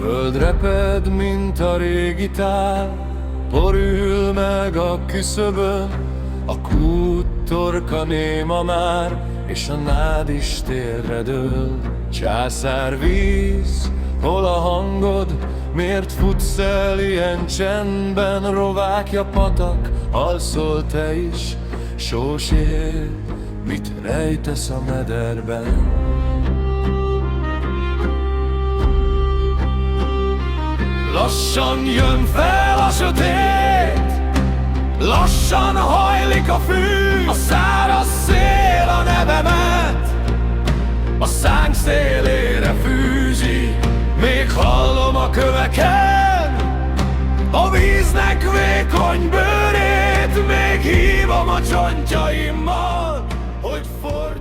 föld reped, mint a régi tál, borül meg a küszöbön, a kút torka néma már, és a nád is térre dől. Császár víz, hol a hangod? Miért futsz el ilyen csendben? Rovákja patak, alszol te is, sós él, mit rejtesz a mederben? Lassan jön fel a sötét, lassan hajlik a fű, a száraz szél a nevemet a szánk szélére fűzi. Még hallom a köveken a víznek vékony bőrét, még hívom a csontjaimmal, hogy fordulj.